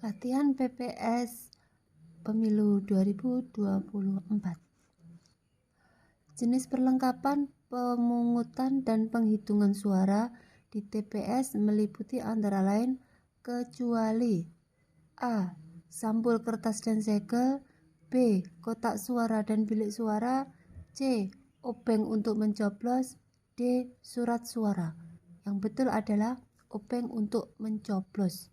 Latihan PPS Pemilu 2024. Jenis perlengkapan pemungutan dan penghitungan suara di TPS meliputi antara lain kecuali A. Sampul kertas dan segel, B. Kotak suara dan bilik suara, C. Obeng untuk mencoblos, D. Surat suara. Yang betul adalah obeng untuk mencoblos.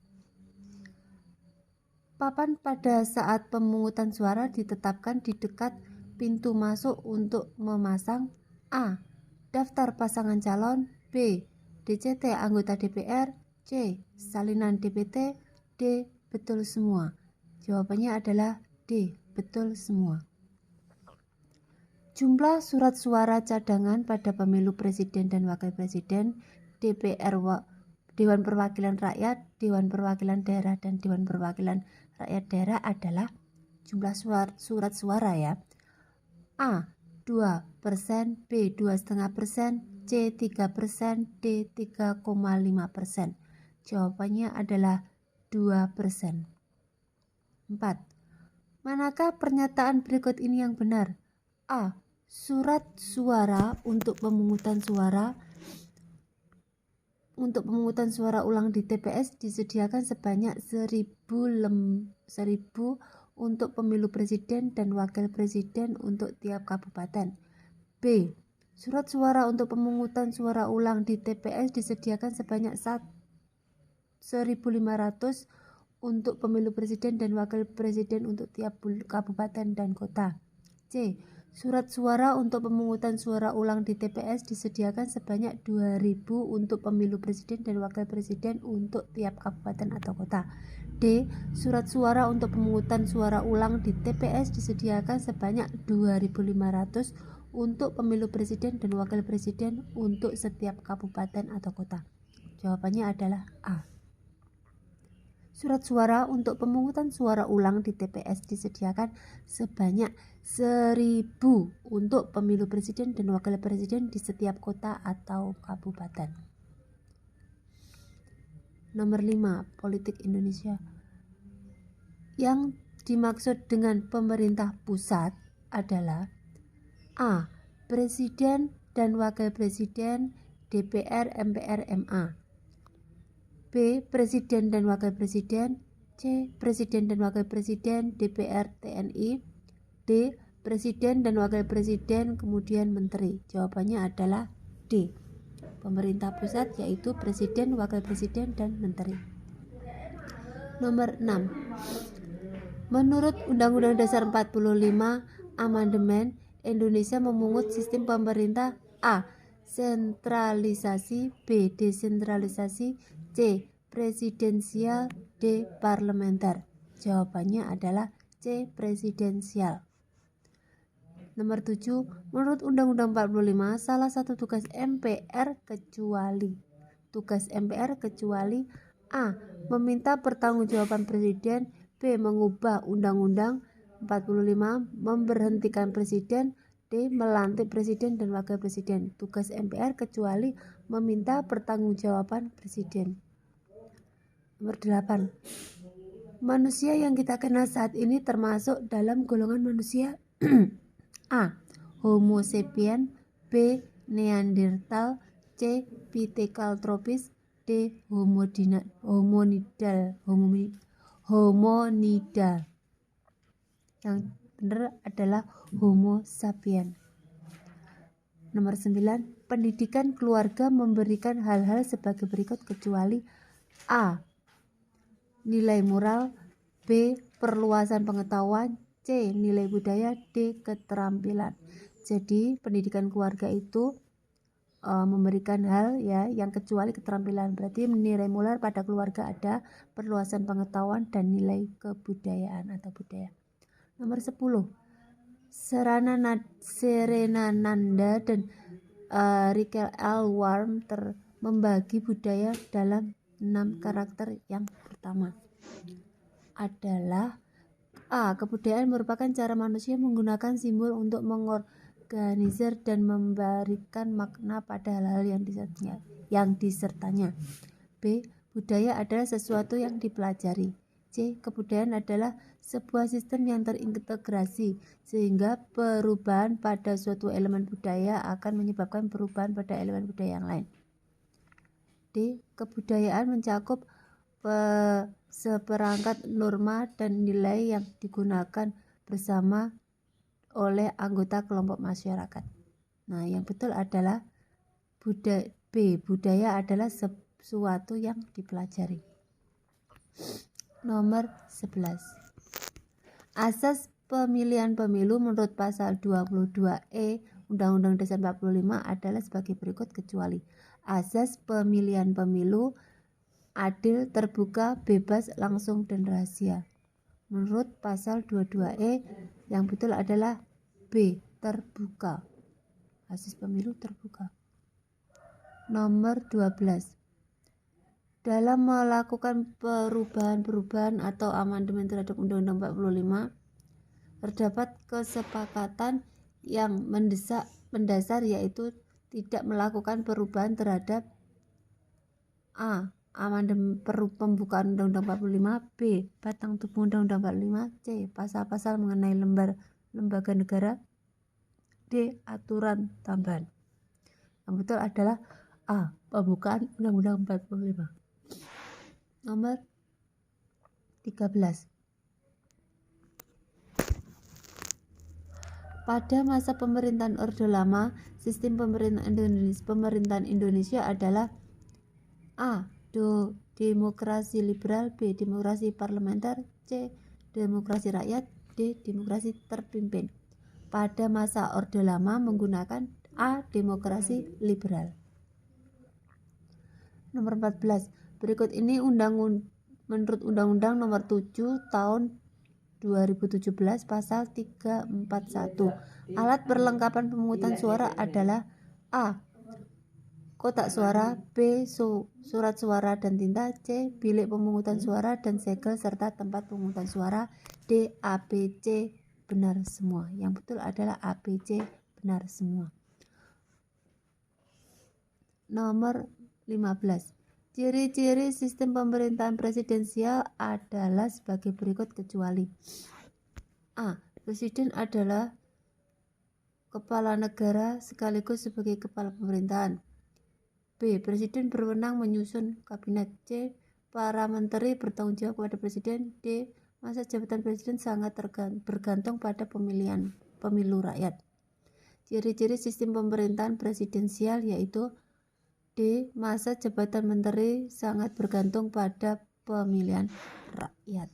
Papan pada saat pemungutan suara ditetapkan di dekat pintu masuk untuk memasang A. Daftar pasangan calon, B. DCT anggota DPR, C. Salinan DPT, D. Betul semua. Jawabannya adalah D. Betul semua. Jumlah surat suara cadangan pada pemilu presiden dan wakil presiden, DPR, Dewan Perwakilan Rakyat, Dewan Perwakilan Daerah, dan Dewan Perwakilan Rakyat Daerah adalah jumlah surat suara ya. A. 2%, B. 2,5%, C. 3%, D. 3,5%. Jawabannya adalah 2%. 4. Manakah pernyataan berikut ini yang benar? A. Surat suara untuk pemungutan suara ulang di TPS disediakan sebanyak 1.000 untuk pemilu presiden dan wakil presiden untuk tiap kabupaten. B. Surat suara untuk pemungutan suara ulang di TPS disediakan sebanyak 1.500 untuk pemilu presiden dan wakil presiden untuk tiap kabupaten dan kota. C. Surat suara untuk pemungutan suara ulang di TPS disediakan sebanyak 2.000 untuk pemilu presiden dan wakil presiden untuk tiap kabupaten atau kota. D. Surat suara untuk pemungutan suara ulang di TPS disediakan sebanyak 2.500 untuk pemilu presiden dan wakil presiden untuk setiap kabupaten atau kota. Jawabannya adalah A. Surat suara untuk pemungutan suara ulang di TPS disediakan sebanyak 1.000 untuk pemilu presiden dan wakil presiden di setiap kota atau kabupaten. Nomor 5. Politik Indonesia. Yang dimaksud dengan pemerintah pusat adalah A. Presiden dan wakil presiden DPR, MPR, MA. B. Presiden dan wakil presiden, C. Presiden dan wakil presiden DPR, TNI, D. Presiden dan wakil presiden kemudian menteri. Jawabannya adalah D. Pemerintah pusat yaitu presiden, wakil presiden, dan menteri. Nomor 6. Menurut Undang-Undang Dasar 45 Amandemen, Indonesia memungut sistem pemerintah A. Sentralisasi, B. Desentralisasi, C. Presidensial, D. Parlementer. Jawabannya adalah C. Presidensial. Nomor 7. Menurut Undang-Undang 45, salah satu tugas MPR kecuali A. Meminta pertanggungjawaban presiden, B. Mengubah Undang-Undang 45, memberhentikan presiden, D. Melantik presiden dan wakil presiden. Tugas MPR kecuali meminta pertanggungjawaban presiden. Nomor 8. Manusia yang kita kenal saat ini termasuk dalam golongan manusia A. Homo sapien, B. Neanderthal, C. Pithecanthropus, D. Homonida. Yang benar adalah Homo sapien. Nomor 9. Pendidikan keluarga memberikan hal-hal sebagai berikut kecuali A. Nilai moral, B. Perluasan pengetahuan, C. Nilai budaya, D. Keterampilan. Jadi pendidikan keluarga itu memberikan hal ya yang kecuali keterampilan. Berarti nilai moral pada keluarga ada, perluasan pengetahuan, dan nilai kebudayaan atau budaya. Nomor 10. Serenananda dan Rikel L. Warm membagi budaya dalam 6 karakter. Yang pertama adalah A. Kebudayaan merupakan cara manusia menggunakan simbol untuk mengorganisir dan memberikan makna pada hal-hal yang disertanya. B. Budaya adalah sesuatu yang dipelajari. C. Kebudayaan adalah sebuah sistem yang terintegrasi sehingga perubahan pada suatu elemen budaya akan menyebabkan perubahan pada elemen budaya yang lain. D. Kebudayaan mencakup seperangkat norma dan nilai yang digunakan bersama oleh anggota kelompok masyarakat. Nah, yang betul adalah B. Budaya adalah sesuatu yang dipelajari. Nomor 11. Asas pemilihan pemilu menurut pasal 22E Undang-Undang Dasar 45 adalah sebagai berikut kecuali asas pemilihan pemilu adil, terbuka, bebas, langsung, dan rahasia. Menurut pasal 22E yang betul adalah B. Terbuka. Asas pemilu terbuka. Nomor 12. Dalam melakukan perubahan atau amandemen terhadap Undang-Undang 45, terdapat kesepakatan yang mendasar yaitu tidak melakukan perubahan terhadap A. Amandemen pembukaan Undang-Undang 45, B. Batang tubuh Undang-Undang 45, C. Pasal-pasal mengenai lembaga negara, D. Aturan tambahan. Yang betul adalah A. Pembukaan Undang-Undang 45. Nomor 13. Pada masa pemerintahan Orde Lama, sistem pemerintahan Indonesia adalah A. Demokrasi liberal, B. Demokrasi parlementer, C. Demokrasi rakyat, D. Demokrasi terpimpin. Pada masa Orde Lama menggunakan A. Demokrasi liberal. Nomor 14. Berikut ini menurut Undang-Undang Nomor 7 Tahun 2017 Pasal 341. Alat perlengkapan pemungutan suara adalah A. Kotak suara, B. Surat suara dan tinta, C. Bilik pemungutan suara dan segel serta tempat pemungutan suara, D. A, B, C benar semua. Yang betul adalah A, B, C benar semua. Nomor 15. Ciri-ciri sistem pemerintahan presidensial adalah sebagai berikut kecuali A. Presiden adalah kepala negara sekaligus sebagai kepala pemerintahan. B. Presiden berwenang menyusun kabinet. C. Para menteri bertanggung jawab kepada presiden. D. Masa jabatan presiden sangat bergantung pada pemilu rakyat. Ciri-ciri sistem pemerintahan presidensial yaitu D. Masa jabatan menteri sangat bergantung pada pemilihan rakyat.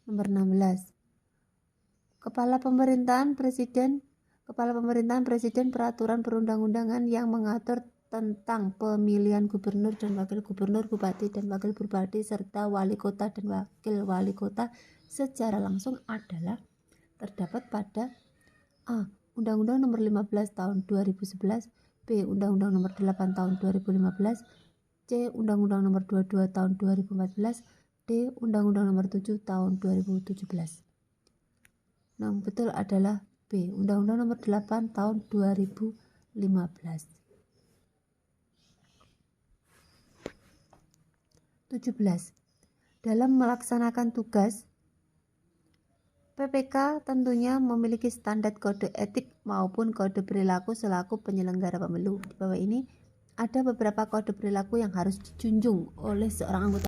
Nomor 16. Kepala pemerintahan presiden peraturan perundang-undangan yang mengatur tentang pemilihan gubernur dan wakil gubernur, bupati dan wakil bupati serta wali kota dan wakil wali kota secara langsung adalah terdapat pada A. Undang-Undang Nomor 15 Tahun 2011, B. Undang-Undang Nomor 8 Tahun 2015, C. Undang-Undang Nomor 22 Tahun 2014, D. Undang-Undang Nomor 7 Tahun 2017. Yang betul adalah B. Undang-Undang Nomor 8 Tahun 2015. 17. Dalam melaksanakan tugas, PPK tentunya memiliki standar kode etik maupun kode perilaku selaku penyelenggara pemilu. Di bawah ini ada beberapa kode perilaku yang harus dijunjung oleh seorang anggota